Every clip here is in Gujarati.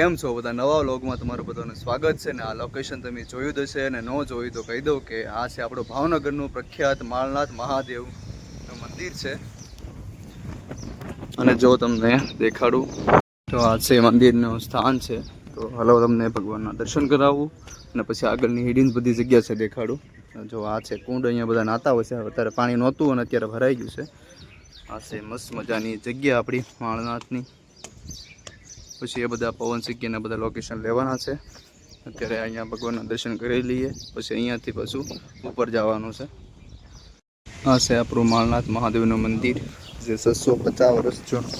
કેમ છો બધા? નવા વ્લોગમાં તમારું બધાનું સ્વાગત છે ને આ લોકેશન તમે જોયું જ હશે અને ન જોયું તો કહી દઉં કે આ છે આપણું ભાવનગરનું પ્રખ્યાત માળનાથ મહાદેવનું મંદિર છે. અને જો તમને દેખાડું તો આ છે મંદિરનું સ્થાન છે. તો હાલો તમને ભગવાનના દર્શન કરાવું અને પછી આગળની હિડીન બધી જગ્યા છે દેખાડું. જો આ છે કુંડ, અહીંયા બધા નાતા હોય છે. અત્યારે પાણી નહોતું અને અત્યારે ભરાઈ ગયું છે. આ છે મસ્ત મજાની જગ્યા આપણી માળનાથની. પછી એ બધા પવન સિક્કીના બધા લોકેશન લેવાના છે. અત્યારે અહીંયા ભગવાનના દર્શન કરી લઈએ, પછી અહીંયાથી પાછું ઉપર જવાનું છે. આ છે આપણું માળનાથ મહાદેવનું મંદિર જે 650 વર્ષ જૂનું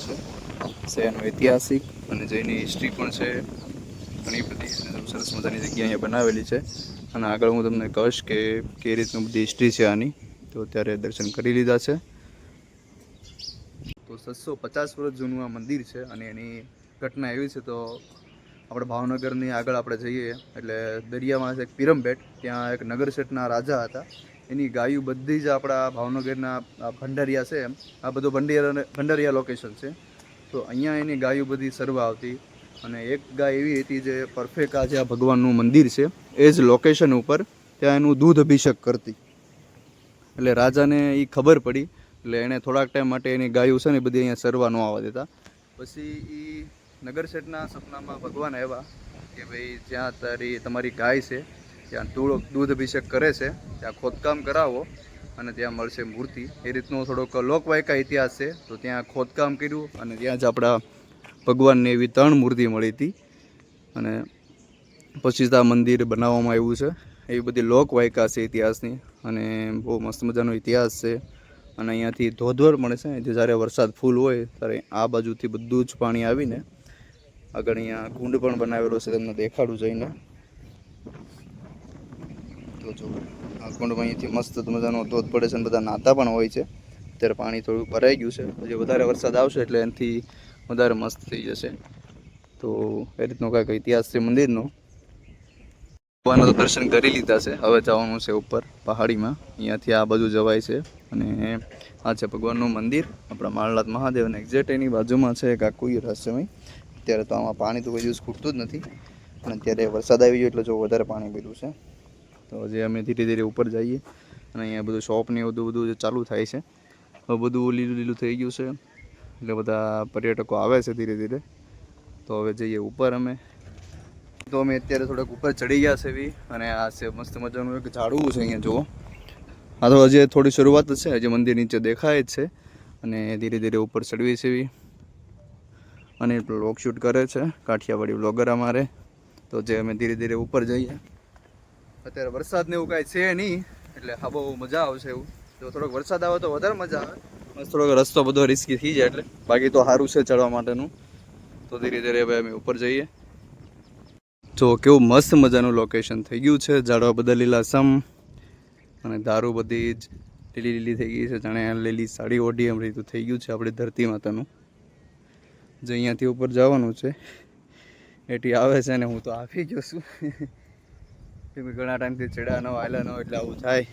છે. એનો ઐતિહાસિક અને જેની હિસ્ટ્રી પણ છે ઘણી બધી. સરસ મજાની જગ્યા અહીંયા બનાવેલી છે અને આગળ હું તમને કહીશ કે કઈ રીતનું બધી હિસ્ટ્રી છે આની. તો અત્યારે દર્શન કરી લીધા છે. તો 650 વર્ષ જૂનું આ મંદિર છે અને એની ઘટના એવી છે. તો આપણે ભાવનગરની આગળ આપણે જઈએ એટલે દરિયામાં છે એક પીરમબેટ, ત્યાં એક નગરશેઠના રાજા હતા. એની ગાયું બધી જ આપણા ભાવનગરના ભંડારિયા છે, આ બધું ભંડારિયા લોકેશન છે. તો અહીંયા એની ગાયું બધી સરવા આવતી અને એક ગાય એવી હતી જે પરફેક્ટ આ જે આ ભગવાનનું મંદિર છે એ જ લોકેશન ઉપર ત્યાં એનું દૂધ અભિષેક કરતી. એટલે રાજાને એ ખબર પડી એટલે એણે થોડાક ટાઈમ માટે એની ગાયું છે ને બધી અહીંયા સરવા ન આવવા દેતા. પછી એ નગરશેઠના સપનામાં ભગવાન આવ્યા કે ભાઈ જ્યાં તમારી ગાય છે ત્યાં દૂધ અભિષેક કરે છે ત્યાં ખોદકામ કરાવો અને ત્યાં મળશે મૂર્તિ. એ રીતનો થોડોક લોકવાયકા ઇતિહાસ છે. તો ત્યાં ખોદકામ કર્યું અને ત્યાં જ આપણા ભગવાનને એવી 3 મૂર્તિ મળી હતી અને પછી જ આ મંદિર બનાવવામાં આવ્યું છે. એવી બધી લોકવાયકા છે ઇતિહાસની અને બહુ મસ્ત મજાનો ઇતિહાસ છે. અને અહીંયાથી ધોધવર મળે છે. જે જ્યારે વરસાદ ફૂલ હોય ત્યારે આ બાજુથી બધું જ પાણી આવીને આગળ અહીંયા કુંડ પણ બનાવેલો છે, તમને દેખાડું જઈને. તો જો આ કુંડમાં અહીંથી મસ્ત મજાનો ધોધ પડે છે અને બધા નાતા પણ હોય છે. અત્યારે પાણી થોડું ભરાઈ ગયું છે, હજી વધારે વરસાદ આવશે એટલે એનાથી વધારે મસ્ત થઈ જશે. તો એ રીતનો કાંઈક ઇતિહાસ છે મંદિરનો. ભગવાનના તો દર્શન કરી લીધા છે, હવે જવાનું છે ઉપર પહાડીમાં. અહીંયાથી આ બાજુ જવાય છે અને આ છે ભગવાનનું મંદિર આપણા માળનાથ મહાદેવ. અને એક્ઝેક્ટ એની બાજુમાં છે એક આખું રહસ્યમય. અત્યારે તો આમાં પાણી તો કોઈ દિવસ ખૂટતું જ નથી અને અત્યારે વરસાદ આવી ગયો એટલે જો વધારે પાણી ભર્યું છે. તો હજી અમે ધીરે ધીરે ઉપર જઈએ અને અહીંયા બધું શોપ ને બધું ચાલુ થાય છે. હવે બધું લીલું લીલું થઈ ગયું છે એટલે બધા પર્યટકો આવે છે ધીરે ધીરે. તો હવે જઈએ ઉપર અમે. તો અમે અત્યારે થોડાક ઉપર ચડી ગયા છે એવી. અને આ છે મસ્ત મજાનું એક ઝાડવું છે અહીંયા જુઓ. આ તો હજી થોડી શરૂઆત જ છે, હજી મંદિર નીચે દેખાય જ છે અને ધીરે ધીરે ઉપર ચડવી છે એવી. અને વ્લોગ શૂટ કરે છે કાઠિયાવાડી વ્લોગર અમારે. તો જે અમે ધીરે ધીરે ઉપર જઈએ. અત્યારે વરસાદને એવું કાંઈ છે નહીં એટલે હા બહુ મજા આવશે એવું. જો થોડોક વરસાદ આવે તો વધારે મજા આવે. બસ થોડોક રસ્તો બધો રિસ્કી થઈ જાય એટલે, બાકી તો સારું છે ચડવા માટેનું. તો ધીરે ધીરે હવે અમે ઉપર જઈએ. જો કેવું મસ્ત મજાનું લોકેશન થઈ ગયું છે. ઝાડવા બધા લીલાછમ અને દારૂ બધી જ લીલી લીલી થઈ ગઈ છે, જાણે લીલી સાડી ઓઢી એમ રીતું થઈ ગયું છે આપણી ધરતી માતાનું. જે અહીંયાથી ઉપર જવાનું છે એટી આવે છે ને હું તો આવી ગયો છું. કેમ કે ઘણા ટાઈમથી ચડ્યા ન આવેલા ન એટલે આવું થાય.